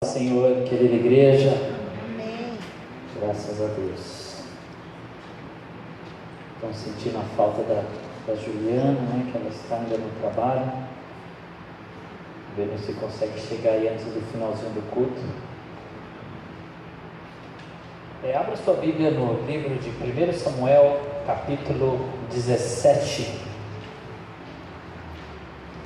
Senhor, querida igreja. Amém. Graças a Deus. Estão sentindo a falta da Juliana, né? Que ela está ainda no trabalho. Vendo se consegue chegar aí antes do finalzinho do culto. Abra sua Bíblia no livro de 1 Samuel, capítulo 17.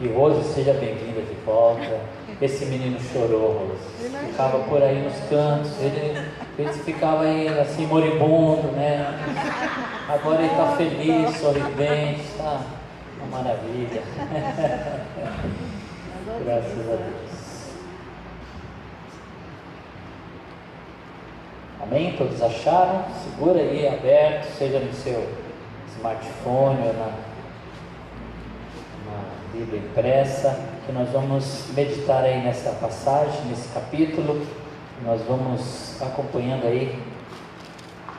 E Rose, seja bem-vinda de volta. Esse menino chorou, Rose. Ficava por aí nos cantos. Ele ficava aí assim moribundo, né? Agora ele está feliz, sorridente, está uma maravilha. Graças a Deus. Amém? Todos acharam? Segura aí aberto, seja no seu smartphone ou na Bíblia impressa, que nós vamos meditar aí nessa passagem, nesse capítulo. Nós vamos acompanhando aí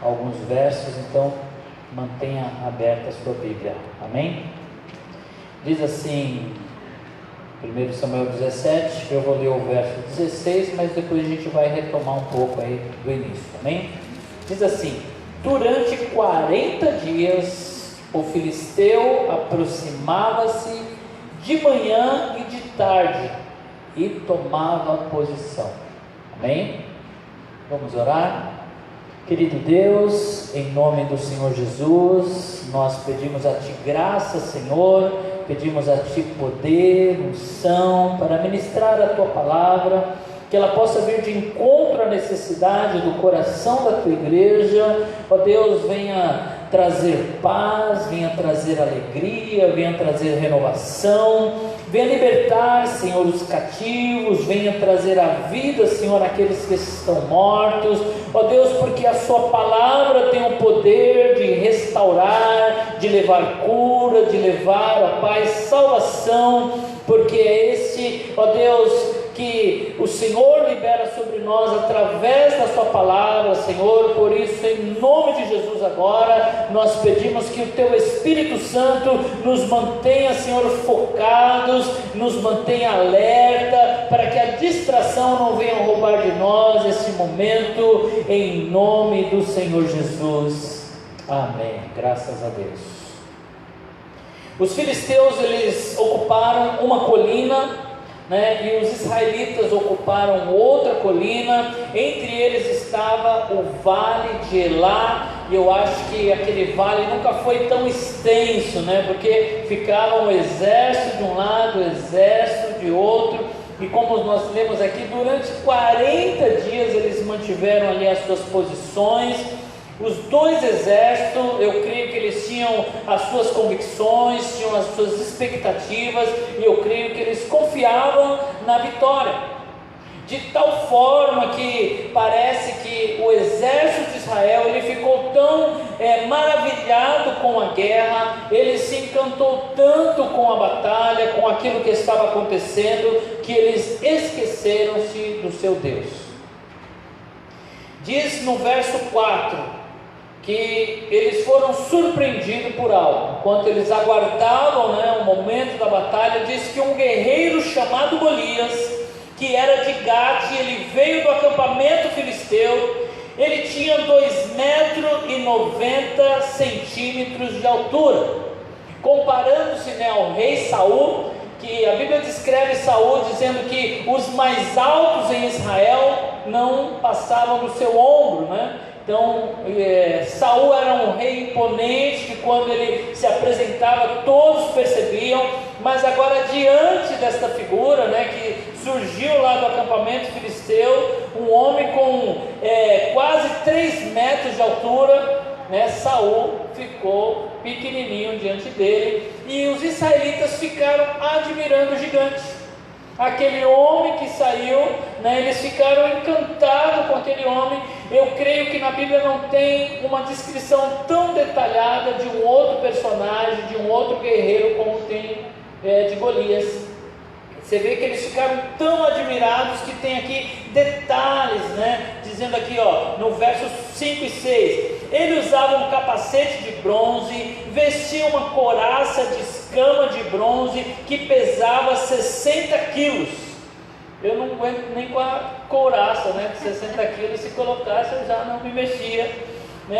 alguns versos, então mantenha aberta a sua Bíblia. Amém? Diz assim, 1 Samuel 17, eu vou ler o verso 16, mas depois a gente vai retomar um pouco aí do início. Amém? Diz assim: durante 40 dias o filisteu aproximava-se de manhã e de tarde e tomava posição. Amém? Vamos orar? Querido Deus, em nome do Senhor Jesus, nós pedimos a Ti graça, Senhor, pedimos a Ti poder, unção, para ministrar a Tua palavra, que ela possa vir de encontro à necessidade do coração da Tua igreja. Ó Deus, venha trazer paz, venha trazer alegria, venha trazer renovação, venha libertar, Senhor, os cativos, venha trazer a vida, Senhor, aqueles que estão mortos. Ó Deus, porque a Sua palavra tem o poder de restaurar, de levar cura, de levar, ó Pai, salvação, porque é esse, ó Deus, que o Senhor libera sobre nós através da Sua palavra, Senhor. Por isso, em nome de Jesus agora, nós pedimos que o Teu Espírito Santo nos mantenha, Senhor, focados, nos mantenha alerta, para que a distração não venha roubar de nós esse momento, em nome do Senhor Jesus. Amém. Graças a Deus. Os filisteus, eles ocuparam uma colina, e os israelitas ocuparam outra colina. Entre eles estava o vale de Elá, e eu acho que aquele vale nunca foi tão extenso, porque ficava o exército de um lado, o exército de outro, e como nós lemos aqui, durante 40 dias eles mantiveram ali as suas posições. Os dois exércitos, eu creio que eles tinham as suas convicções, tinham as suas expectativas, e eu creio que eles confiavam na vitória, de tal forma que parece que o exército de Israel, ele ficou tão maravilhado com a guerra, ele se encantou tanto com a batalha, com aquilo que estava acontecendo, que eles esqueceram-se do seu Deus. Diz no verso 4, que eles foram surpreendidos por algo. Enquanto eles aguardavam o momento da batalha, diz que um guerreiro chamado Golias, que era de Gate, ele veio do acampamento filisteu. Ele tinha 2,90 metros de altura, comparando-se ao rei Saul, que a Bíblia descreve Saul dizendo que os mais altos em Israel não passavam do seu ombro, Então, Saul era um rei imponente, que quando ele se apresentava, todos percebiam. Mas agora, diante desta figura, que surgiu lá do acampamento filisteu, um homem com quase 3 metros de altura, Saul ficou pequenininho diante dele, e os israelitas ficaram admirando o gigante. Aquele homem que saiu, eles ficaram encantados com aquele homem. Eu creio que na Bíblia não tem uma descrição tão detalhada de um outro personagem, de um outro guerreiro, como tem de Golias. Você vê que eles ficaram tão admirados que tem aqui detalhes, dizendo aqui, no versos 5 e 6, ele usava um capacete de bronze, vestia uma couraça de escama de bronze que pesava 60 quilos. Eu não aguento nem com a couraça, né, de 60 quilos, se colocasse eu já não me mexia.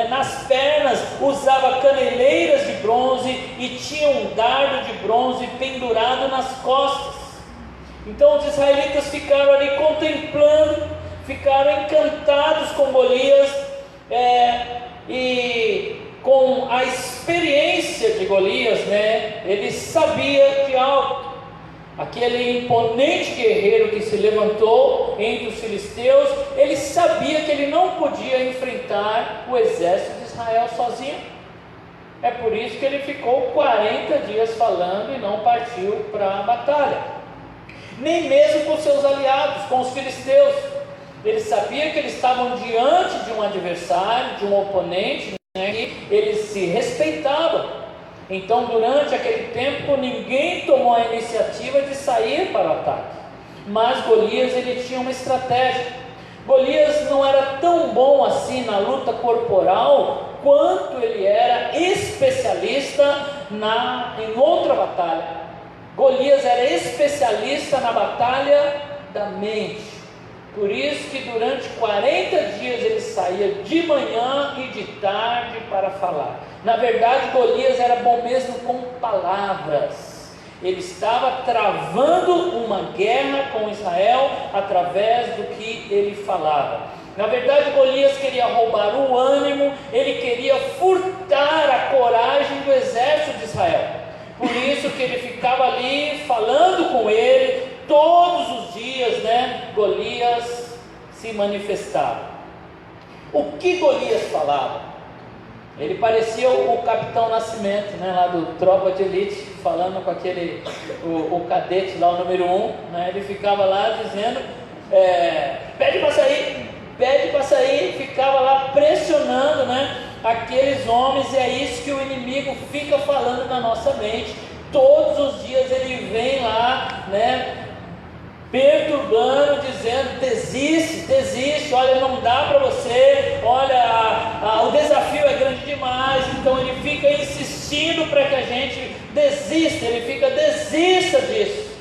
Nas pernas usava caneleiras de bronze e tinha um dardo de bronze pendurado nas costas. Então os israelitas ficaram ali contemplando, ficaram encantados com Golias, e com a experiência de Golias, ele sabia de algo. Aquele imponente guerreiro que se levantou entre os filisteus, ele sabia que ele não podia enfrentar o exército de Israel sozinho. É por isso que ele ficou 40 dias falando e não partiu para a batalha, nem mesmo com seus aliados, com os filisteus. Ele sabia que eles estavam diante de um adversário, de um oponente, e eles se respeitavam. Então, durante aquele tempo, ninguém tomou a iniciativa de sair para o ataque. Mas Golias, ele tinha uma estratégia. Golias não era tão bom assim na luta corporal, quanto ele era especialista em outra batalha. Golias era especialista na batalha da mente. Por isso que durante 40 dias ele saía de manhã e de tarde para falar. Na verdade, Golias era bom mesmo com palavras. Ele estava travando uma guerra com Israel através do que ele falava. Na verdade, Golias queria roubar o ânimo, ele queria furtar a coragem do exército de Israel. Por isso que ele ficava ali falando com ele todos os dias, Golias se manifestava. O que Golias falava? Ele parecia o Capitão Nascimento, lá do Tropa de Elite, falando com aquele, o cadete lá, o número 1, ele ficava lá dizendo, pede para sair, ficava lá pressionando, aqueles homens, e é isso que o inimigo fica falando na nossa mente. Todos os dias ele vem lá, perturbando, dizendo, desiste, olha, não dá para você, olha, o desafio é grande demais. Então ele fica insistindo para que a gente desista, desista disso.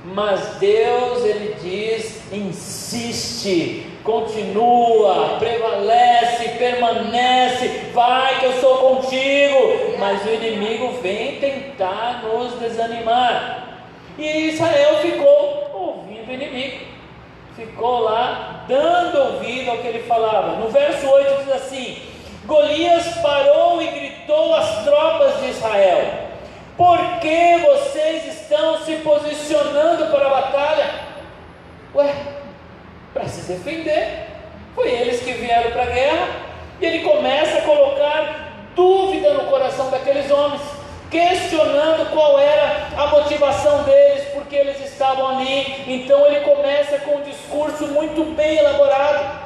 Mas Deus, ele diz, insiste, continua, prevalece, permanece, vai que eu sou contigo. Mas o inimigo vem tentar nos desanimar. E Israel ficou ouvindo o inimigo, ficou lá dando ouvido ao que ele falava. No verso 8 diz assim: Golias parou e gritou às tropas de Israel: por que vocês estão se posicionando para a batalha? Para se defender. Foi eles que vieram para a guerra. E ele começa a colocar dúvida no coração daqueles homens, questionando qual era a motivação deles, porque eles estavam ali. Então ele começa com um discurso muito bem elaborado.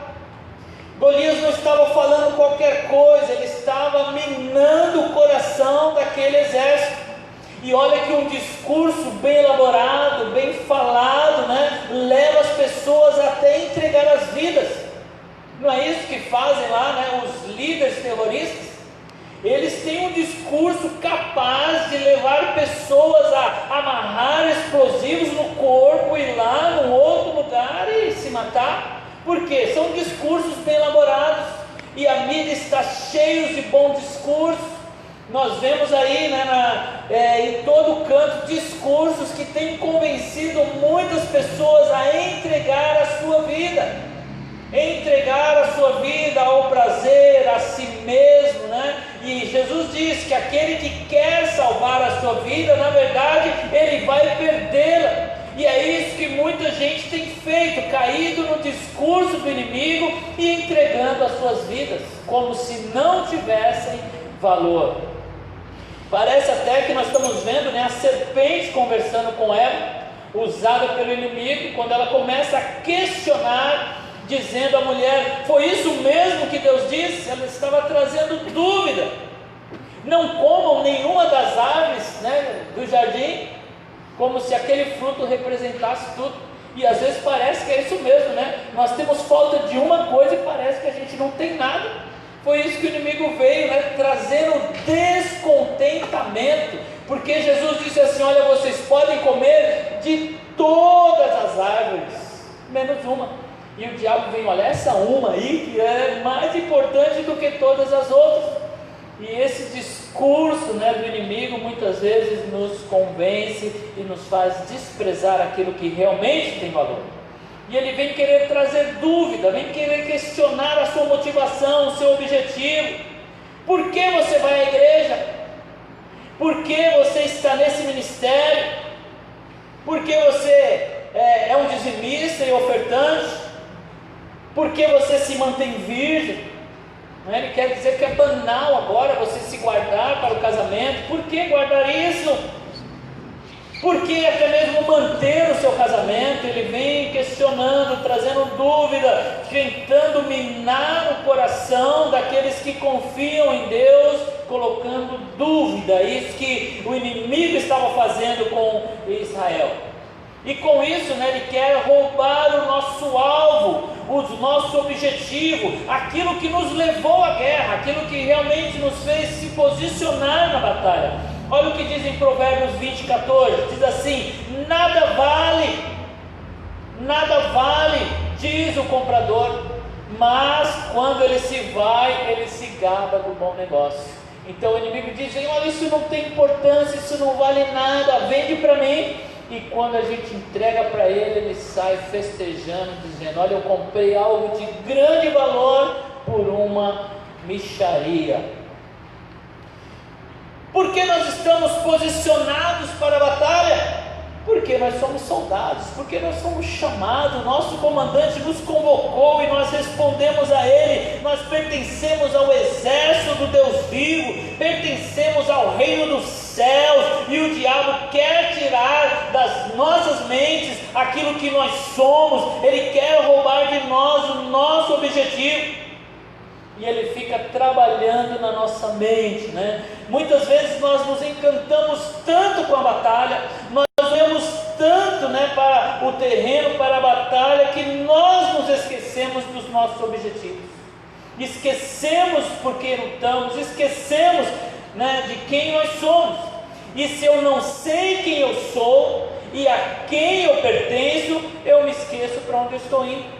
Golias não estava falando qualquer coisa, ele estava minando o coração daquele exército. E olha que um discurso bem elaborado, bem falado, leva as pessoas até entregar as vidas. Não é isso que fazem lá, os líderes terroristas? Eles têm um discurso capaz de levar pessoas a amarrar explosivos no corpo, ir lá num outro lugar e se matar. Por quê? São discursos bem elaborados, e a mídia está cheia de bons discursos. Nós vemos aí, em todo canto, discursos que têm convencido muitas pessoas a entregar a sua vida. Entregar a sua vida ao prazer, a si mesmo, E Jesus diz que aquele que quer salvar a sua vida, na verdade, ele vai perdê-la. E é isso que muita gente tem feito, caído no discurso do inimigo e entregando as suas vidas, como se não tivessem valor. Parece até que nós estamos vendo, a serpente conversando com Eva, usada pelo inimigo, quando ela começa a questionar, dizendo à mulher: foi isso mesmo que Deus disse? Ela estava trazendo dúvida. Não comam nenhuma das árvores do jardim, como se aquele fruto representasse tudo. E às vezes parece que é isso mesmo, nós temos falta de uma coisa e parece que a gente não tem nada. Foi isso que o inimigo veio, trazendo descontentamento, porque Jesus disse assim: olha, vocês podem comer de todas as árvores, menos uma. E o diabo vem, olha, essa uma aí que é mais importante do que todas as outras. E esse discurso, né, do inimigo muitas vezes nos convence e nos faz desprezar aquilo que realmente tem valor. E ele vem querer trazer dúvida, vem querer questionar a sua motivação, o seu objetivo. Por que você vai à igreja? Por que você está nesse ministério? Por que você é um dizimista e ofertante? Por que você se mantém virgem? Ele quer dizer que é banal agora você se guardar para o casamento. Por que guardar isso? Por que até mesmo manter o seu casamento? Ele vem questionando, trazendo dúvida, tentando minar o coração daqueles que confiam em Deus, colocando dúvida. Isso que o inimigo estava fazendo com Israel. E com isso, ele quer roubar o nosso alvo, o nosso objetivo, aquilo que nos levou à guerra, aquilo que realmente nos fez se posicionar na batalha. Olha o que diz em Provérbios 20:14, diz assim: nada vale, diz o comprador, mas quando ele se vai, ele se gaba do bom negócio. Então o inimigo diz: olha, isso não tem importância, isso não vale nada, vende para mim. E quando a gente entrega para ele sai festejando, dizendo: olha, eu comprei algo de grande valor por uma mixaria. Por que nós estamos posicionados para a batalha? Porque nós somos soldados, porque nós somos chamados, nosso comandante nos convocou e nós respondemos a Ele. Nós pertencemos ao exército do Deus vivo, pertencemos ao reino dos céus, e o diabo quer tirar das nossas mentes aquilo que nós somos. Ele quer roubar de nós o nosso objetivo. E ele fica trabalhando na nossa mente, Muitas vezes nós nos encantamos tanto com a batalha, nós olhamos tanto, para o terreno, para a batalha, que nós nos esquecemos dos nossos objetivos. Esquecemos porque lutamos, esquecemos, de quem nós somos. E se eu não sei quem eu sou e a quem eu pertenço, eu me esqueço para onde eu estou indo.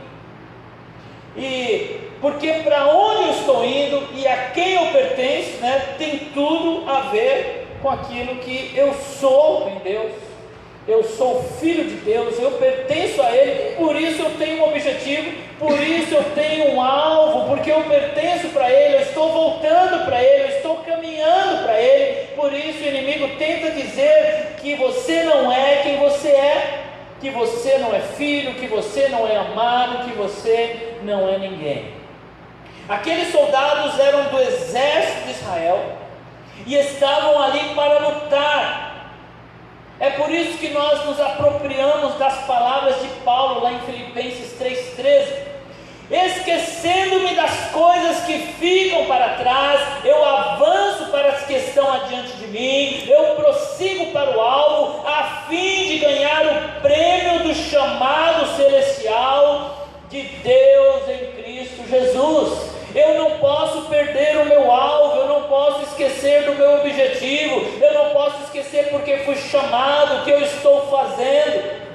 E porque para onde eu estou indo e a quem eu pertenço, tem tudo a ver com aquilo que eu sou em Deus. Eu sou filho de Deus, eu pertenço a Ele, por isso eu tenho um objetivo, por isso eu tenho um alvo, porque eu pertenço para Ele, eu estou voltando para Ele, eu estou caminhando para Ele. Por isso o inimigo tenta dizer que você não é quem você é, que você não é filho, que você não é amado, que você não é ninguém. Aqueles soldados eram do exército de Israel e estavam ali para lutar. É por isso que nós nos apropriamos das palavras de Paulo lá em Filipenses 3,13. Esquecendo-me das coisas que ficam para trás, eu avanço para as que estão adiante de mim, eu prossigo para o alvo, a fim de ganhar o prêmio do chamado celestial de Deus em Cristo Jesus. Eu não posso perder o meu alvo, eu não posso esquecer do meu objetivo, eu não posso esquecer porque fui chamado, o que eu estou fazendo.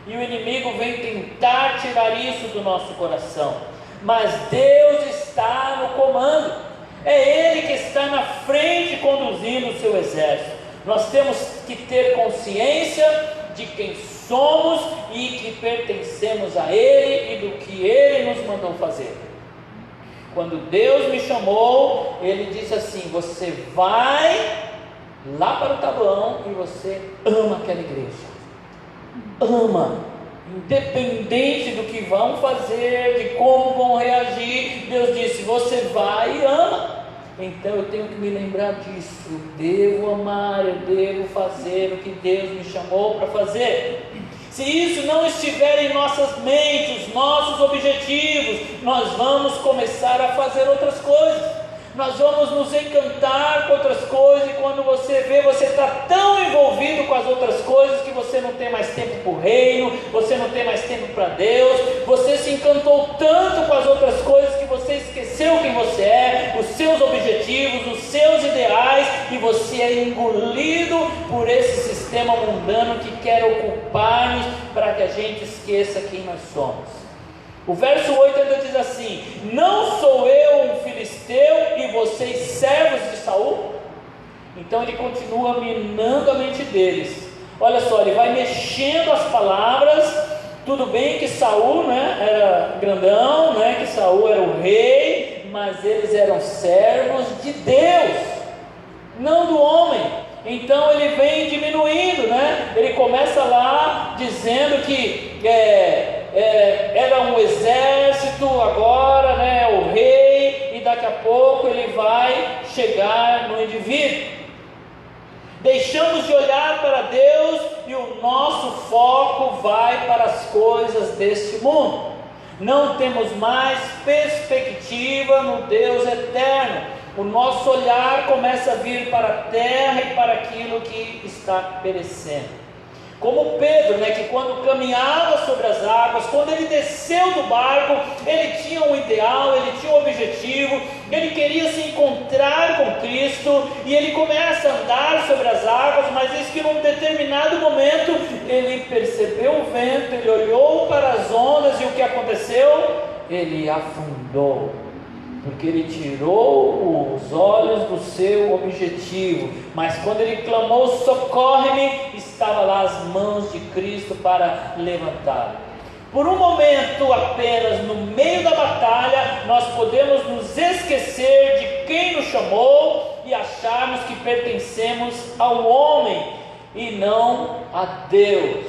E o inimigo vem tentar tirar isso do nosso coração, mas Deus está no comando, é Ele que está na frente conduzindo o seu exército. Nós temos que ter consciência de quem somos e que pertencemos a Ele e do que Ele nos mandou fazer. Quando Deus me chamou, Ele disse assim: você vai lá para o Taboão e você ama aquela igreja. Ama, independente do que vão fazer, de como vão reagir. Deus disse: você vai e ama. Então eu tenho que me lembrar disso. Eu devo amar, eu devo fazer o que Deus me chamou para fazer. Se isso não estiver em nossas mentes, nossos objetivos, nós vamos começar a fazer outras coisas. Nós vamos nos encantar com outras coisas, e quando você vê, você está tão envolvido com as outras coisas que você não tem mais tempo para o reino, você não tem mais tempo para Deus, você se encantou tanto com as outras coisas que você esqueceu quem você é, os seus objetivos, os seus ideais, e você é engolido por esse sistema mundano que quer ocupar-nos para que a gente esqueça esqueça quem nós somos. O verso 8 ainda diz assim: não sou eu um filisteu e vocês servos de Saul? Então ele continua minando a mente deles. Olha só, ele vai mexendo as palavras. Tudo bem que Saul, era grandão, que Saul era o rei, mas eles eram servos de Deus, não do homem. Então ele vem diminuindo, ele começa lá dizendo que era um exército agora, o rei, e daqui a pouco ele vai chegar no indivíduo. Deixamos de olhar para Deus e o nosso foco vai para as coisas deste mundo. Não temos mais perspectiva no Deus eterno. O nosso olhar começa a vir para a terra e para aquilo que está perecendo. Como Pedro, que quando caminhava sobre as águas, quando ele desceu do barco, ele tinha um ideal, ele tinha um objetivo, ele queria se encontrar com Cristo, e ele começa a andar sobre as águas, mas eis que num determinado momento, ele percebeu o vento, ele olhou para as ondas, e o que aconteceu? Ele afundou, porque ele tirou os olhos do seu objetivo. Mas quando ele clamou, socorre-me, estava lá as mãos de Cristo para levantá-lo. Por um momento apenas, no meio da batalha, nós podemos nos esquecer de quem nos chamou e acharmos que pertencemos ao homem e não a Deus,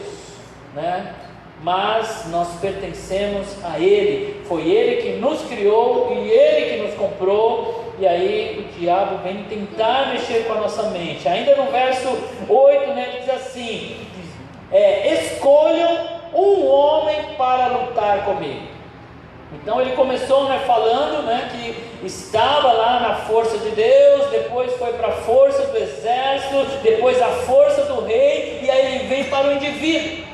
Mas nós pertencemos a Ele. Foi Ele que nos criou e Ele que nos comprou. E aí o diabo vem tentar mexer com a nossa mente. Ainda no verso 8, ele diz assim: escolham um homem para lutar comigo. Então ele começou falando que estava lá na força de Deus, depois foi para a força do exército, depois a força do rei, e aí ele vem para o indivíduo,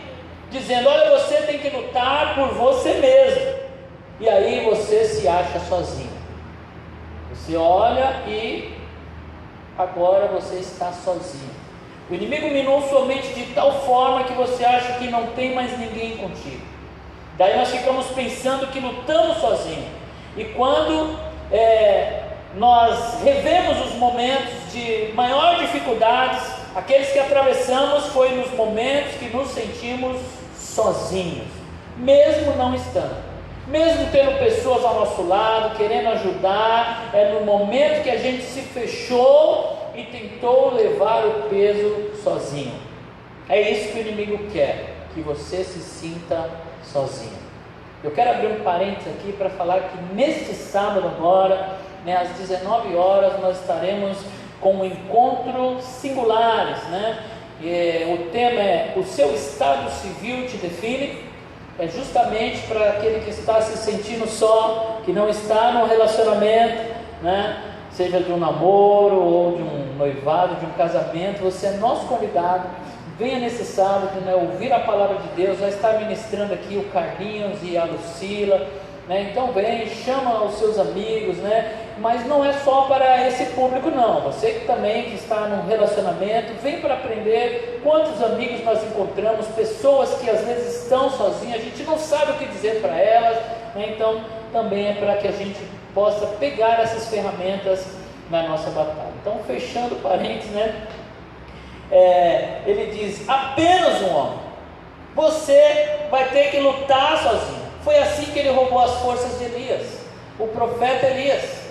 dizendo: olha, você tem que lutar por você mesmo. E aí você se acha sozinho. Você olha e agora você está sozinho. O inimigo minou sua mente de tal forma que você acha que não tem mais ninguém contigo. Daí nós ficamos pensando que lutamos sozinhos. E quando nós revemos os momentos de maior dificuldades, aqueles que atravessamos, foi nos momentos que nos sentimos sozinhos, mesmo não estando, mesmo tendo pessoas ao nosso lado, querendo ajudar, no momento que a gente se fechou e tentou levar o peso sozinho. É isso que o inimigo quer, que você se sinta sozinho. Eu quero abrir um parênteses aqui para falar que neste sábado agora, às 19 horas, nós estaremos com um encontro singulares, o tema é: o seu estado civil te define. É justamente para aquele que está se sentindo só, que não está num relacionamento, seja de um namoro ou de um noivado, de um casamento. Você é nosso convidado. Venha nesse sábado, ouvir a palavra de Deus. Vai estar ministrando aqui o Carlinhos e a Lucila, então vem, chama os seus amigos, mas não é só para esse público não. Você que também que está num relacionamento, vem para aprender. Quantos amigos nós encontramos, pessoas que às vezes estão sozinhas, a gente não sabe o que dizer para elas, então também é para que a gente possa pegar essas ferramentas na nossa batalha. Então, fechando parênteses, ele diz: apenas um homem, você vai ter que lutar sozinho. Foi assim que ele roubou as forças de Elias, o profeta Elias.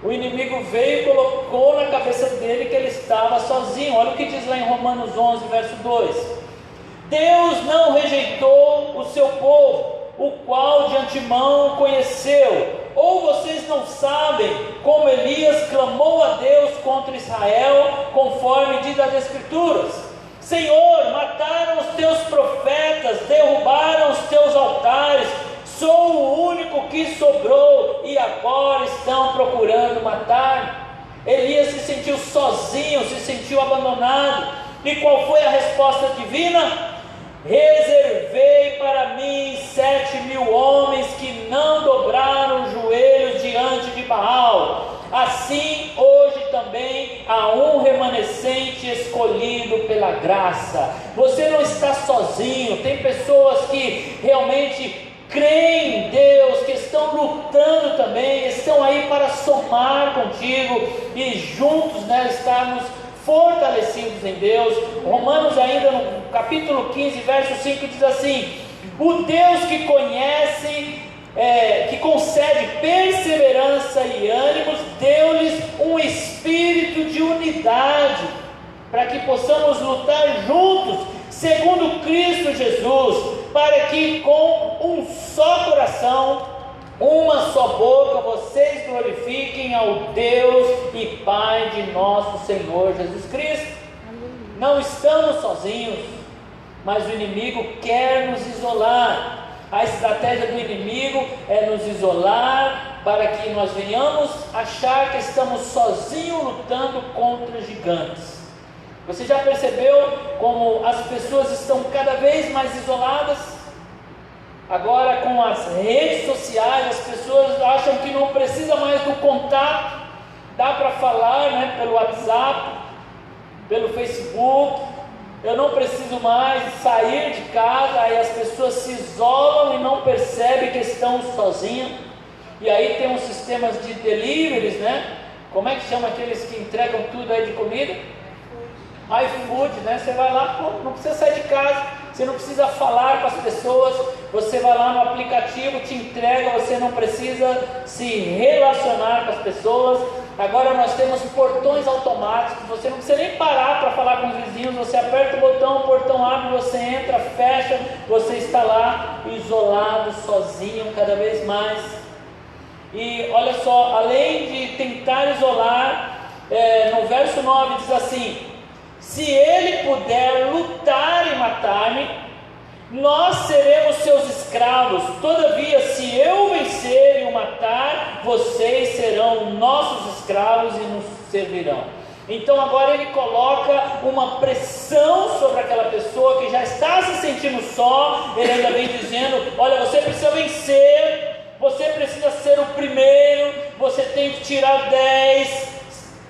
O inimigo veio e colocou na cabeça dele que ele estava sozinho. Olha o que diz lá em Romanos 11, verso 2: Deus não rejeitou o seu povo, o qual de antemão conheceu. Ou vocês não sabem como Elias clamou a Deus contra Israel, conforme diz as Escrituras: Senhor, mataram os teus profetas, derrubaram os teus altares, sou o único que sobrou e agora estão procurando matar-me. Elias se sentiu sozinho, se sentiu abandonado. E qual foi a resposta divina? Reservei para mim 7.000 homens que não dobraram os joelhos diante de Baal. Assim hoje também há um remanescente escolhido pela graça. você não está sozinho. Tem pessoas que realmente creem em Deus, que estão lutando também, estão aí para somar contigo e juntos, né, estarmos fortalecidos em Deus. Romanos ainda no capítulo 15, verso 5 diz assim: o Deus que conhece, que concede perseverança e ânimos, deu-lhes um espírito de unidade, para que possamos lutar juntos, segundo Cristo Jesus, para que com um só coração, uma só boca, vocês glorifiquem ao Deus e Pai de nosso Senhor Jesus Cristo. Não estamos sozinhos, mas o inimigo quer nos isolar. A estratégia do inimigo é nos isolar, para que nós venhamos achar que estamos sozinhos lutando contra gigantes. Você já percebeu como as pessoas estão cada vez mais isoladas? Agora, com as redes sociais, as pessoas acham que não precisa mais do contato. Dá para falar, né, pelo WhatsApp, pelo Facebook. Eu não preciso mais sair de casa. Aí as pessoas se isolam e não percebem que estão sozinhas. E aí tem uns sistemas de deliveries, né? Como é que chama aqueles que entregam tudo aí de comida? iFood, né? Você vai lá, pô, não precisa sair de casa, você não precisa falar com as pessoas, você vai lá no aplicativo, te entrega, você não precisa se relacionar com as pessoas. Agora nós temos portões automáticos, você não precisa nem parar para falar com os vizinhos, você aperta o botão, o portão abre, você entra, fecha, você está lá isolado, sozinho, cada vez mais. E olha só, além de tentar isolar, no verso 9 diz assim: se ele puder lutar e matar-me, nós seremos seus escravos. Todavia, se eu vencer e o matar, vocês serão nossos escravos e nos servirão. Então agora ele coloca uma pressão sobre aquela pessoa que já está se sentindo só. Ele ainda vem dizendo: olha, você precisa vencer, você precisa ser o primeiro, você tem que tirar 10,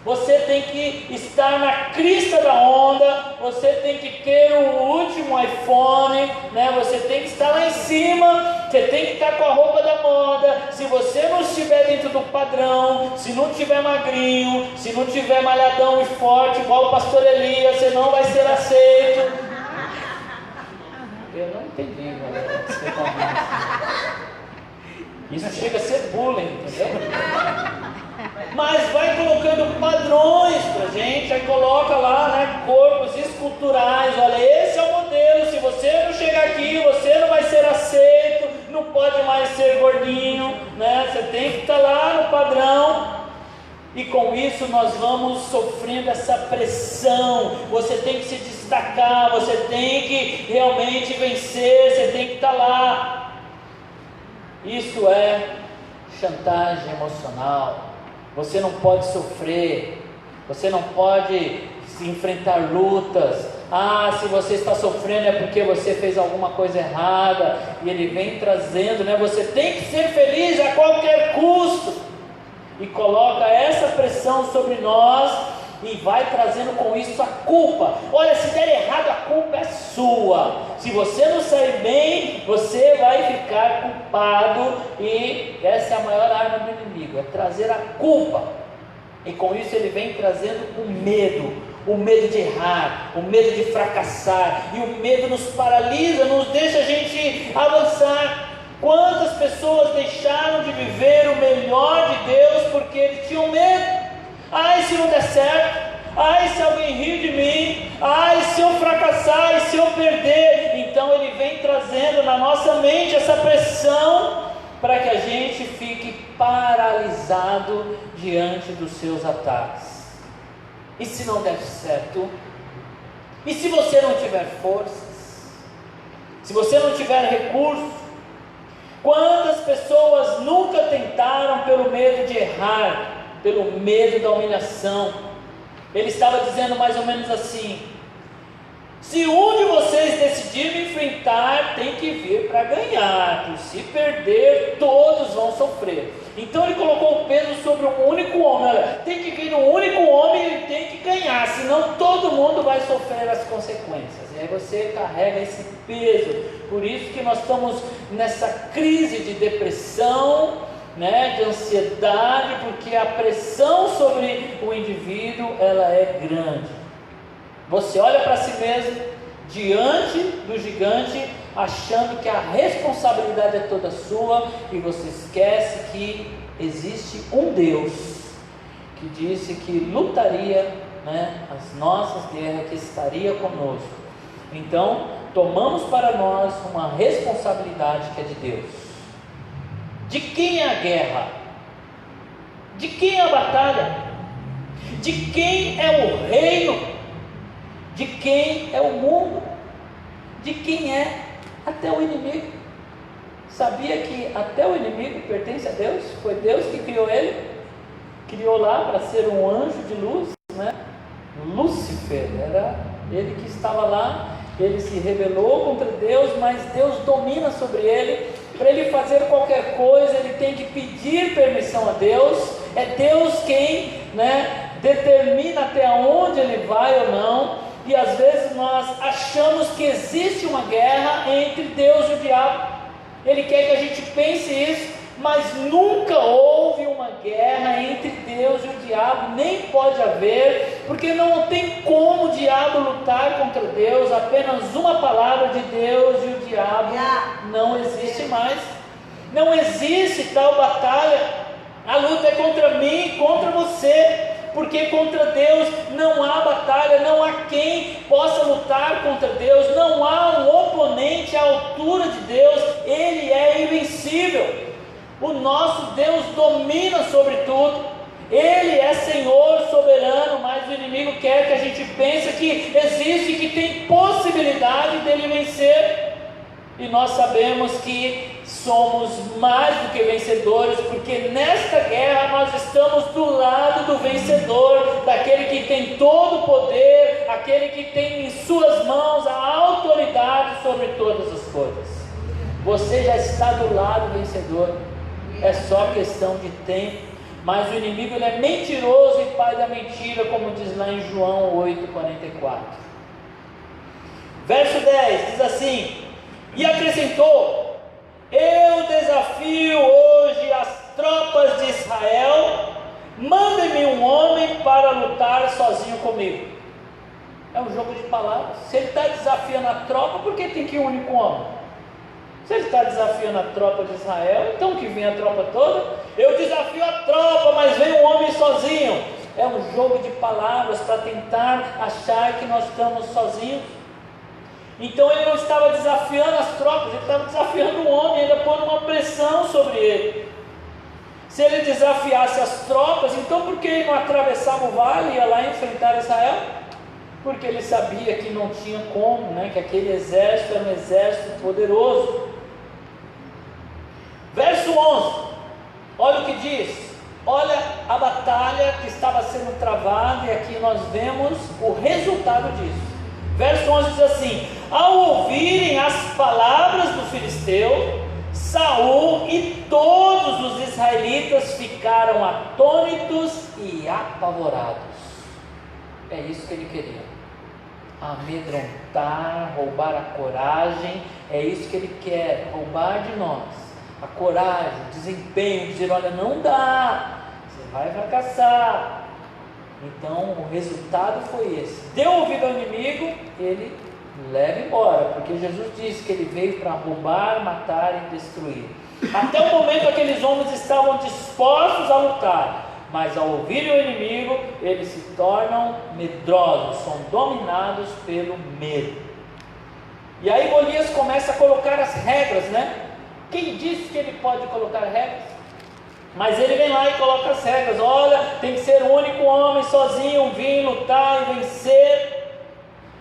você tem que estar na crista da onda, você tem que ter o último iPhone, né? Você tem que estar lá em cima, você tem que estar com a roupa da moda. Se você não estiver dentro do padrão, se não estiver magrinho, se não estiver malhadão e forte, igual o pastor Elias, você não vai ser aceito. Eu não entendi, galera. Isso chega a ser bullying, entendeu? Mas vai colocando padrões pra gente, aí coloca lá, né, corpos esculturais. Olha, esse é o modelo. Se você não chegar aqui, você não vai ser aceito, não pode mais ser gordinho, né? Você tem que estar lá no padrão. E com isso nós vamos sofrendo essa pressão. Você tem que se destacar, você tem que realmente vencer, você tem que estar lá. Isso é chantagem emocional. Você não pode sofrer, você não pode enfrentar lutas. Se você está sofrendo é porque você fez alguma coisa errada. E ele vem trazendo, né? Você tem que ser feliz a qualquer custo. E coloca essa pressão sobre nós e vai trazendo com isso a culpa. Olha, se der errado, a culpa é sua. Se você não sair bem, você vai ficar culpado. E essa é a maior arma do inimigo, é trazer a culpa. E com isso ele vem trazendo o medo de errar, o medo de fracassar. E o medo nos paralisa, nos deixa a gente avançar. Quantas pessoas deixaram de viver o melhor de Deus porque eles tinham medo? E se não der certo? E se alguém rir de mim? E se eu fracassar? E se eu perder? Então ele vem trazendo na nossa mente essa pressão para que a gente fique paralisado diante dos seus ataques. E se não der certo? E se você não tiver forças? Se você não tiver recursos? Quantas pessoas nunca tentaram pelo medo de errar, pelo medo da humilhação? Ele estava dizendo mais ou menos assim: se um de vocês decidir me enfrentar, tem que vir para ganhar, porque se perder, todos vão sofrer. Então ele colocou o peso sobre um único homem. Olha, tem que vir um único homem, ele tem que ganhar, senão todo mundo vai sofrer. sofrer as consequências. E aí você carrega esse peso. Por isso que nós estamos nessa crise de depressão, né, de ansiedade, porque a pressão sobre o indivíduo, ela é grande. Você olha para si mesmo, diante do gigante, achando que a responsabilidade é toda sua, e você esquece que existe um Deus, que disse que lutaria, né, as nossas guerras, que estaria conosco. Então, tomamos para nós uma responsabilidade que é de Deus. De quem é a guerra? De quem é a batalha? De quem é o reino? De quem é o mundo? De quem é até o inimigo? Sabia que até o inimigo pertence a Deus? Foi Deus que criou ele? Criou lá para ser um anjo de luz, né? Lúcifer, era ele que estava lá. Ele se rebelou contra Deus, mas Deus domina sobre ele. Para ele fazer qualquer coisa, ele tem que pedir permissão a Deus. É Deus quem, né, determina até onde ele vai ou não. E às vezes nós achamos que existe uma guerra entre Deus e o diabo. Ele quer que a gente pense isso, mas nunca houve uma guerra entre Deus e o diabo, nem pode haver, porque não tem como o diabo lutar contra Deus. Apenas uma palavra de Deus e o diabo não existe mais. Não existe tal batalha. A luta é contra mim, contra você, porque contra Deus não há batalha, não há quem possa lutar contra Deus, não há um oponente à altura de Deus. Ele é invencível. O nosso Deus domina sobre tudo. Ele é Senhor soberano, mas o inimigo quer que a gente pense que existe, que tem possibilidade dele vencer. E nós sabemos que somos mais do que vencedores, porque nesta guerra nós estamos do lado do vencedor, daquele que tem todo o poder, aquele que tem em suas mãos a autoridade sobre todas as coisas. Você já está do lado vencedor. É só questão de tempo. Mas o inimigo, ele é mentiroso e pai da mentira, como diz lá em João 8,44. Verso 10 diz assim: e acrescentou: eu desafio hoje as tropas de Israel, mandem-me um homem para lutar sozinho comigo. É um jogo de palavras. Se ele está desafiando a tropa, por que tem que ir um único homem? Se ele está desafiando a tropa de Israel, então que vem a tropa toda. Eu desafio a tropa, mas vem um homem sozinho. É um jogo de palavras para tentar achar que nós estamos sozinhos. Então ele não estava desafiando as tropas, ele estava desafiando o homem, ainda pondo uma pressão sobre ele. Se ele desafiasse as tropas, então por que ele não atravessava o vale e ia lá enfrentar Israel? Porque ele sabia que não tinha como, né? Que aquele exército era um exército poderoso. Verso 11, olha o que diz. Olha a batalha que estava sendo travada, e aqui nós vemos o resultado disso. Verso 11 diz assim: ao ouvirem as palavras do filisteu, Saul e todos os israelitas ficaram atônitos e apavorados. É isso que ele queria: amedrontar, roubar a coragem. É isso que ele quer, roubar de nós a coragem, o desempenho, dizer: olha, não dá, você vai fracassar. Então o resultado foi esse: deu ouvido ao inimigo, ele leva embora, porque Jesus disse que ele veio para roubar, matar e destruir. Até o momento aqueles homens estavam dispostos a lutar, mas ao ouvirem o inimigo, eles se tornam medrosos, são dominados pelo medo. E aí Golias começa a colocar as regras, né? Quem disse que ele pode colocar regras? Mas ele vem lá e coloca as regras. Olha, tem que ser um único homem sozinho, vir lutar e vencer.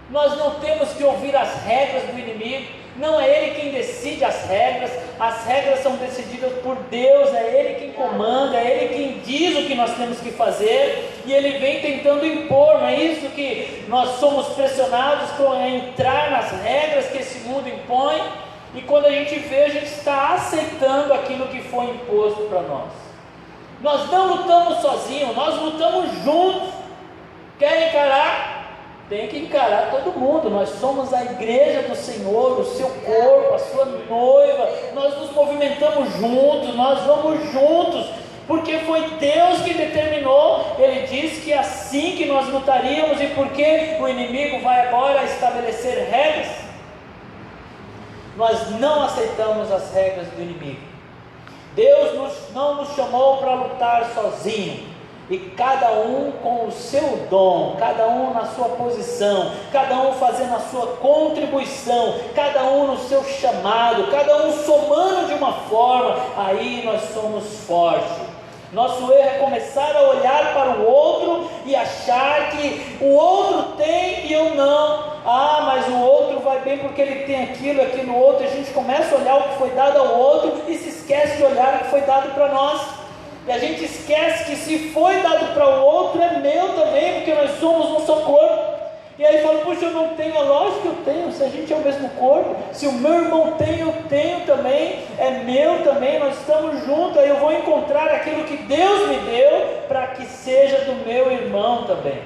Nós não temos que ouvir as regras do inimigo. Não é ele quem decide as regras são decididas por Deus, é ele quem comanda, é ele quem diz o que nós temos que fazer, e ele vem tentando impor. Não é isso que nós somos pressionados a entrar nas regras que esse mundo impõe, e quando a gente vê, a gente está aceitando aquilo que foi imposto para nós. Nós não lutamos sozinhos, nós lutamos juntos. Quer encarar? tem que encarar todo mundo. Nós somos a igreja do Senhor, o seu corpo, a sua noiva. Nós nos movimentamos juntos, nós vamos juntos, porque foi Deus que determinou. Ele disse que é assim que nós lutaríamos. E porque o inimigo vai agora estabelecer regras, nós não aceitamos as regras do inimigo. Deus não nos chamou para lutar sozinho. E cada um com o seu dom, cada um na sua posição, cada um fazendo a sua contribuição, cada um no seu chamado, cada um somando de uma forma, aí nós somos fortes. Nosso erro é começar a olhar para o outro e achar que o outro tem e eu não. Mas o outro vai bem porque ele tem aquilo, aqui no outro. A gente começa a olhar o que foi dado ao outro e se esquece de olhar o que foi dado para nós. E a gente esquece que se foi dado para o outro, é meu também, porque nós somos um só corpo. E aí fala, puxa, eu não tenho. É lógico que eu tenho, se a gente é o mesmo corpo. Se o meu irmão tem, eu tenho também, é meu também, nós estamos juntos. Aí eu vou encontrar aquilo que Deus me deu, para que seja do meu irmão também.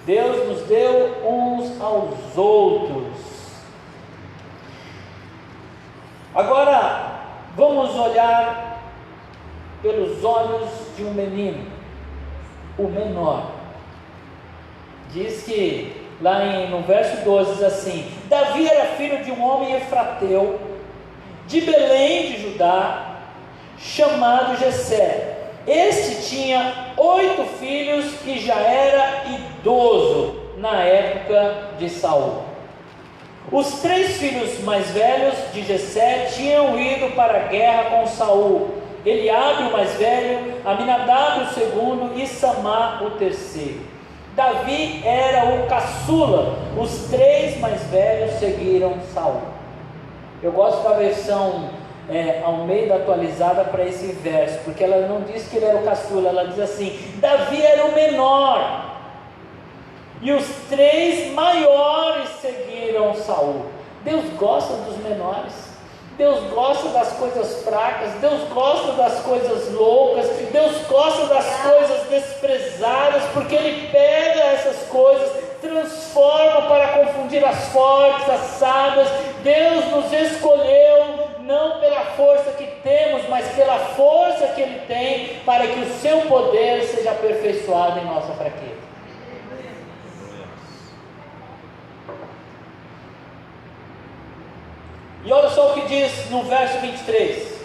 Deus nos deu uns aos outros. Agora, vamos olhar pelos olhos de um menino, o menor. Diz que lá no verso 12 diz assim: Davi era filho de um homem efrateu, de Belém de Judá, chamado Jessé. Este tinha 8 filhos e já era idoso na época de Saul. Os 3 filhos mais velhos de Jessé tinham ido para a guerra com Saul: Eliabe o mais velho, Aminadab o segundo e Samá o terceiro. Davi era o caçula. Os 3 mais velhos seguiram Saul. Eu gosto da versão Almeida atualizada para esse verso, porque ela não diz que ele era o caçula, ela diz assim: Davi era o menor e os 3 maiores seguiram Saul. Deus gosta dos menores. Deus gosta das coisas fracas, Deus gosta das coisas loucas, Deus gosta das coisas desprezadas, porque Ele pega essas coisas, transforma para confundir as fortes, as sábias. Deus nos escolheu não pela força que temos, mas pela força que Ele tem, para que o seu poder seja aperfeiçoado em nossa fraqueza. E olha só o que diz no verso 23.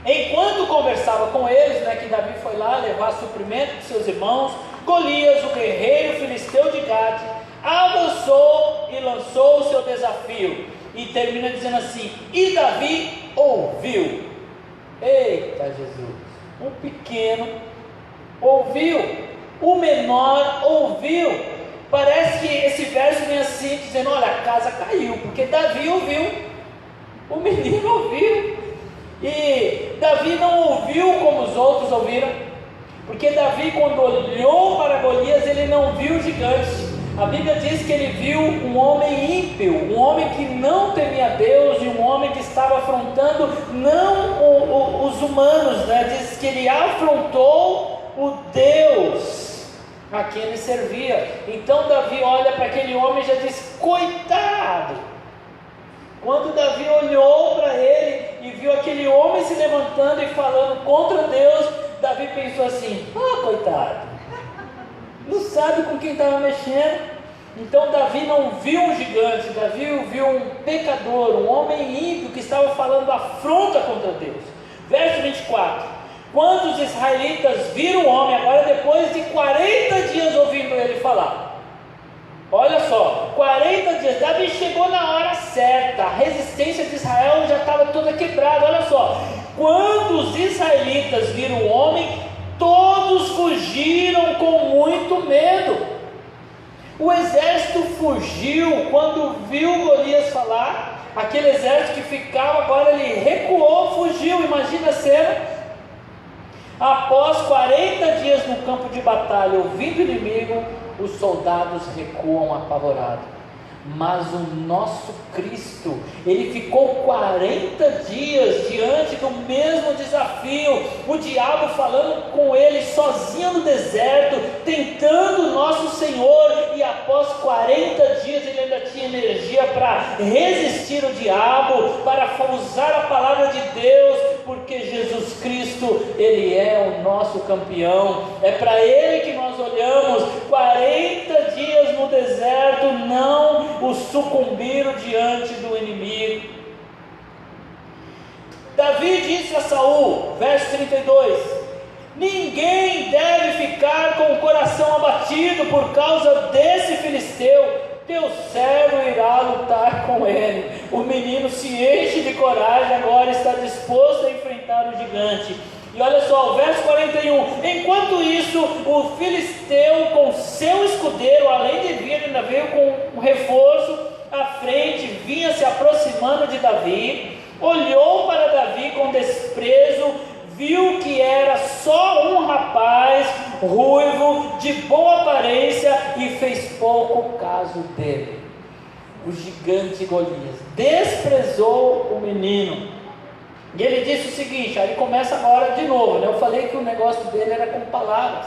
Enquanto conversava com eles, que Davi foi lá levar suprimento de seus irmãos, Golias, o guerreiro filisteu de Gate, avançou e lançou o seu desafio. E termina dizendo assim: e Davi ouviu. Eita Jesus! Um pequeno ouviu, o menor ouviu. Parece que esse verso vem assim, dizendo: olha, a casa caiu, porque Davi ouviu. O menino ouviu. E Davi não ouviu como os outros ouviram, porque Davi, quando olhou para Golias, ele não viu o gigante. A Bíblia diz que ele viu um homem ímpio, um homem que não temia Deus, e um homem que estava afrontando não os humanos, diz que ele afrontou o Deus a quem ele servia. Então Davi olha para aquele homem e já diz: coitado. Quando Davi olhou para ele e viu aquele homem se levantando e falando contra Deus, Davi pensou assim: coitado, não sabe com quem estava mexendo. Então Davi não viu um gigante, Davi viu um pecador, um homem ímpio que estava falando afronta contra Deus. Verso 24: quando os israelitas viram o homem, agora depois de 40 dias ouvindo ele falar, olha só, 40 dias, Davi chegou na hora certa, a resistência de Israel já estava toda quebrada. Olha só, quando os israelitas viram o homem, todos fugiram com muito medo. O exército fugiu quando viu Golias falar. Aquele exército que ficava, agora ele recuou, fugiu. Imagina a cena. Após 40 dias no campo de batalha, ouvindo o inimigo, os soldados recuam apavorados. Mas o nosso Cristo, Ele ficou 40 dias diante do mesmo desafio, o diabo falando com Ele sozinho no deserto, tentando o nosso Senhor, e após 40 dias Ele ainda tinha energia para resistir o diabo, para usar a palavra de Deus, porque Jesus Cristo, Ele é o nosso campeão, é para Ele que nós olhamos. 40 dias no deserto, não o sucumbiram diante do inimigo. Davi disse a Saul, verso 32, ninguém deve ficar com o coração abatido por causa desse filisteu, teu servo irá lutar com ele. O menino se enche de coragem, agora está disposto a enfrentar o gigante. E olha só, o verso 41, enquanto isso, o filisteu com seu escudeiro, além de vir, ainda veio com um reforço à frente, vinha se aproximando de Davi, olhou para Davi com desprezo, viu que era só um rapaz ruivo, de boa aparência, e fez pouco caso dele. O gigante Golias desprezou o menino. E ele disse o seguinte, aí ele começa agora de novo, né? Eu falei que o negócio dele era com palavras.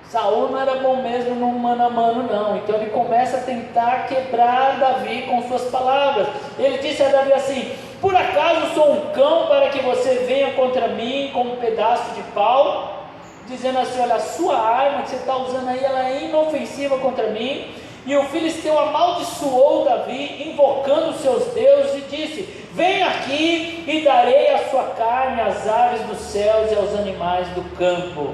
Saul não era bom mesmo no mano a mano, não. Então ele começa a tentar quebrar Davi com suas palavras. Ele disse a Davi assim, por acaso sou um cão para que você venha contra mim com um pedaço de pau? Dizendo assim, olha, a sua arma que você está usando aí, ela é inofensiva contra mim. E o filisteu amaldiçoou Davi, invocando os seus deuses, e disse, vem aqui e darei a sua carne às aves dos céus e aos animais do campo.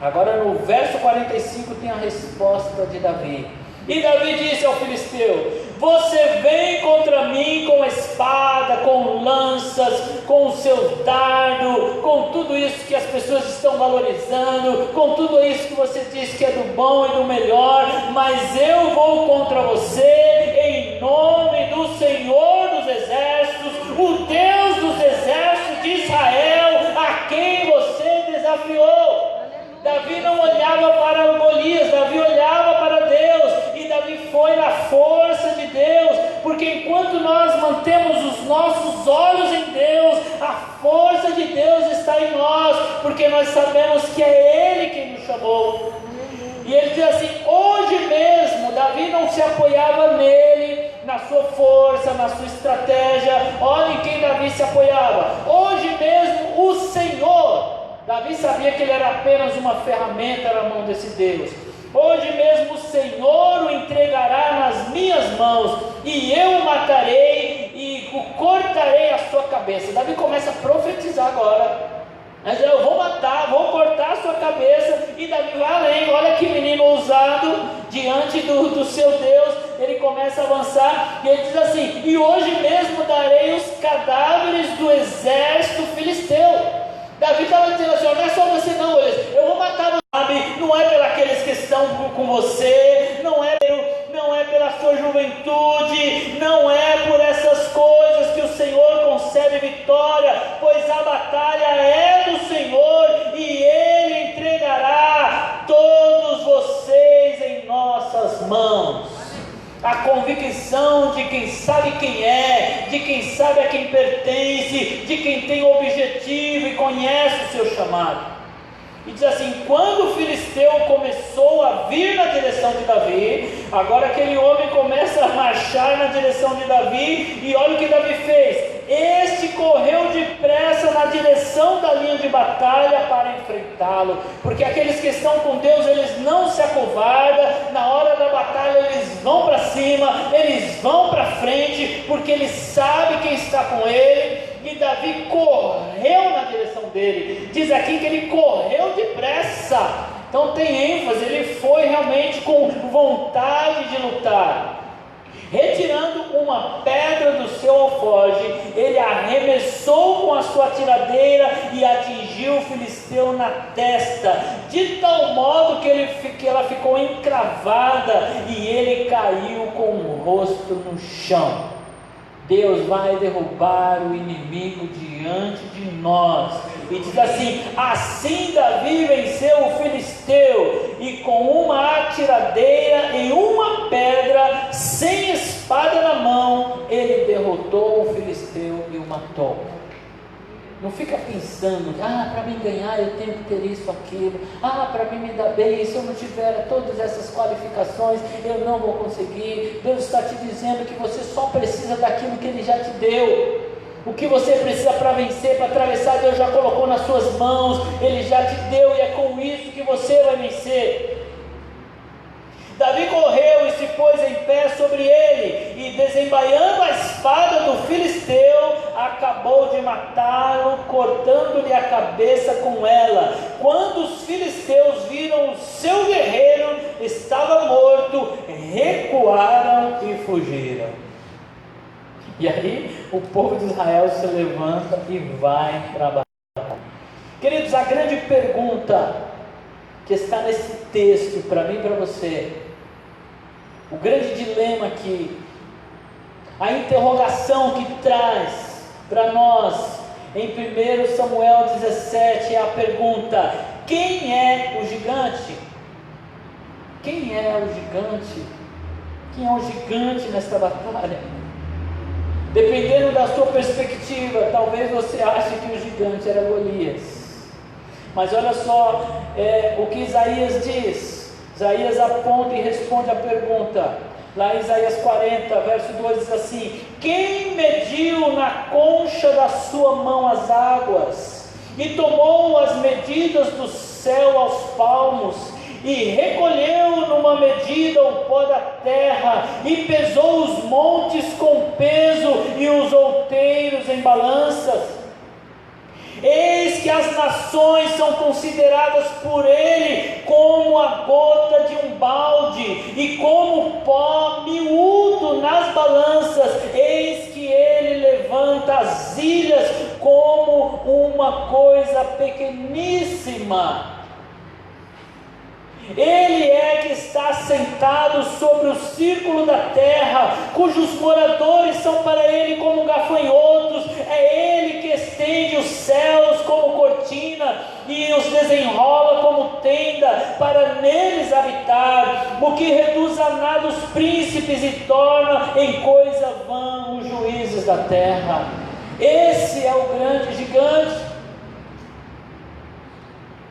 Agora no verso 45 tem a resposta de Davi. E Davi disse ao filisteu, você vem contra mim com espada, com lanças, com o seu dardo, com tudo isso que as pessoas estão valorizando, com tudo isso que você diz que é do bom e do melhor, mas eu vou contra você em nome do Senhor dos Exércitos, o Deus dos Exércitos de Israel, a quem você desafiou. Davi não olhava para o Golias, Davi olhava para Deus, e Davi foi na força de Deus, porque enquanto nós mantemos os nossos olhos em Deus, a força de Deus está em nós, porque nós sabemos que é Ele quem nos chamou. E ele diz assim, hoje mesmo, Davi não se apoiava nele, na sua força, na sua estratégia. Olhem quem Davi se apoiava, hoje mesmo o Senhor. Davi sabia que ele era apenas uma ferramenta na mão desse Deus. Hoje mesmo o Senhor o entregará nas minhas mãos, e eu o matarei e o cortarei a sua cabeça. Davi começa a profetizar agora. Mas eu vou matar, vou cortar a sua cabeça. E Davi vai além, olha que menino ousado, diante do seu Deus. Ele começa a avançar, e ele diz assim, e hoje mesmo darei os cadáveres do exército filisteu. Davi estava dizendo assim, não é só você não, eu vou matar o sabe, não é pelos aqueles que estão com você, não é pela sua juventude, não é por essas coisas que o Senhor concede vitória, pois a batalha é do Senhor, e Ele entregará todos vocês em nossas mãos. A convicção de quem sabe quem é, de quem sabe a quem pertence, de quem tem objetivo e conhece o seu chamado. E diz assim, quando o filisteu começou a vir na direção de Davi, agora aquele homem começa a marchar na direção de Davi, e olha o que Davi fez, este correu depressa na direção da linha de batalha para enfrentá-lo, porque aqueles que estão com Deus, eles não se acovardam, na hora da batalha eles vão para cima, eles vão para frente, porque eles sabem quem está com ele. E Davi correu na direção dele, diz aqui que ele correu depressa, então tem ênfase, ele foi realmente com vontade de lutar. Retirando uma pedra do seu alforje, ele arremessou com a sua tiradeira e atingiu o filisteu na testa, de tal modo que ela ficou encravada e ele caiu com o rosto no chão. Deus vai derrubar o inimigo diante de nós. E diz assim, assim Davi venceu o filisteu, e com uma atiradeira e uma pedra, sem espada na mão, ele derrotou o filisteu e o matou. Não fica pensando, para mim ganhar eu tenho que ter isso, aquilo, para mim me dar bem, se eu não tiver todas essas qualificações, eu não vou conseguir. Deus está te dizendo que você só precisa daquilo que Ele já te deu. O que você precisa para vencer, para atravessar, Deus já colocou nas suas mãos, Ele já te deu, e é com isso que você vai vencer. Davi correu e se pôs em pé sobre ele, e desembaiando a espada do filisteu, acabou de matá-lo, cortando-lhe a cabeça com ela. Quando os filisteus viram o seu guerreiro estava morto, recuaram e fugiram. E aí o povo de Israel se levanta e vai para a batalha. Queridos, a grande pergunta que está nesse texto, para mim e para você, o grande dilema aqui, a interrogação que traz para nós em 1 Samuel 17 é a pergunta: quem é o gigante? Quem é o gigante? Quem é o gigante nesta batalha? Dependendo da sua perspectiva, talvez você ache que o gigante era Golias, mas olha só o que Isaías diz. Isaías aponta e responde a pergunta, lá em Isaías 40, verso 2 diz assim: quem mediu na concha da sua mão as águas, e tomou as medidas do céu aos palmos, e recolheu numa medida o pó da terra, e pesou os montes com peso, e os outeiros em balanças? Eis que as nações são consideradas por ele como a gota de um balde, e como pó miúdo nas balanças. Eis que ele levanta as ilhas como uma coisa pequeníssima. Ele é que está sentado sobre o círculo da terra, cujos moradores são para ele como gafanhotos. É ele que estende os céus como cortina e os desenrola como tenda para neles habitar, o que reduz a nada os príncipes e torna em coisa vã os juízes da terra. Esse é o grande gigante.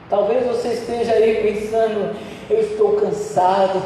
Talvez você esteja aí pensando: eu estou cansado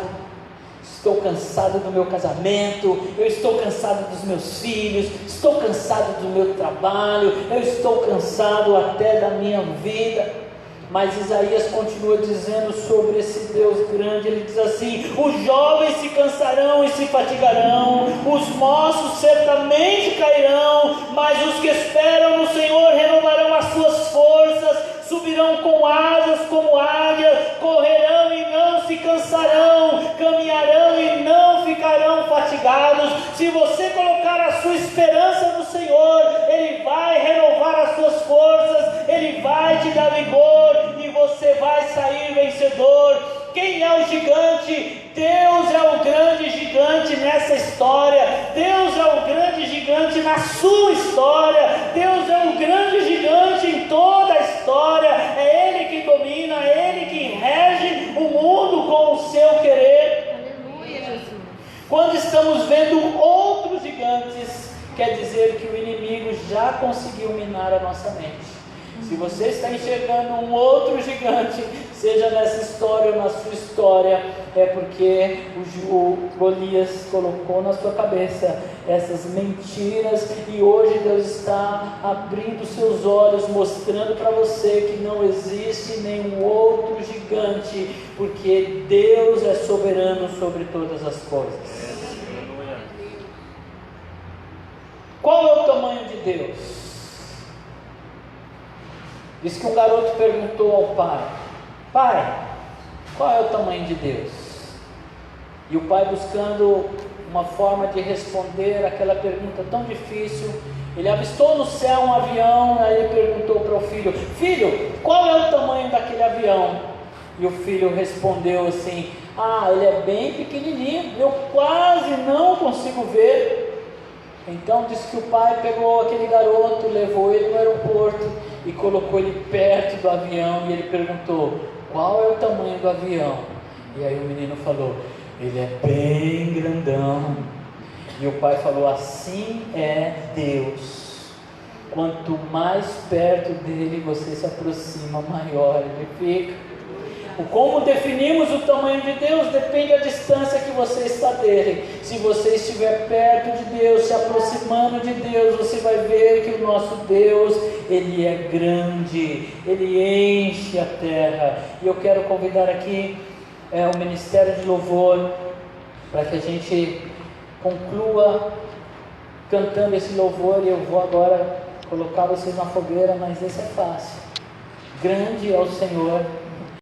do meu casamento, eu estou cansado dos meus filhos, estou cansado do meu trabalho, eu estou cansado até da minha vida. Mas Isaías continua dizendo sobre esse Deus grande. Ele diz assim: os jovens se cansarão e se fatigarão, os moços certamente cairão, mas os que esperam no Senhor renovarão as suas forças, subirão com asas como águia, correrão e não se cansarão, caminharão e não ficarão fatigados. Se você colocar a sua esperança no Senhor, Ele vai renovar as suas forças, Ele vai te dar vigor, e você vai sair vencedor. Quem é o gigante? Deus é o grande gigante nessa história. Deus é o grande gigante na sua história. Deus é o grande gigante em toda a história. É Ele que domina, é Ele que rege o mundo com o seu querer. Aleluia, Jesus. Quando estamos vendo outros gigantes, quer dizer que o inimigo já conseguiu minar a nossa mente. Se você está enxergando um outro gigante, seja nessa história ou na sua história, é porque o Golias colocou na sua cabeça essas mentiras, e hoje Deus está abrindo seus olhos, mostrando para você que não existe nenhum outro gigante, porque Deus é soberano sobre todas as coisas. Qual é o tamanho de Deus? Diz que um garoto perguntou ao pai: pai, qual é o tamanho de Deus? E o pai, buscando uma forma de responder aquela pergunta tão difícil, ele avistou no céu um avião. Aí ele perguntou para o filho: filho, qual é o tamanho daquele avião? E o filho respondeu assim: ele é bem pequenininho, eu quase não consigo ver. Então diz que o pai pegou aquele garoto, levou ele no aeroporto e colocou ele perto do avião, e ele perguntou: qual é o tamanho do avião? E aí o menino falou: ele é bem grandão. E o pai falou: assim é Deus. Quanto mais perto dele você se aproxima, maior ele fica. Como definimos o tamanho de Deus depende da distância que você está dele. Se você estiver perto de Deus, se aproximando de Deus, você vai ver que o nosso Deus, Ele é grande, Ele enche a terra. E eu quero convidar aqui o Ministério de Louvor para que a gente conclua cantando esse louvor. E eu vou agora colocar vocês na fogueira, mas esse é fácil. Grande é o Senhor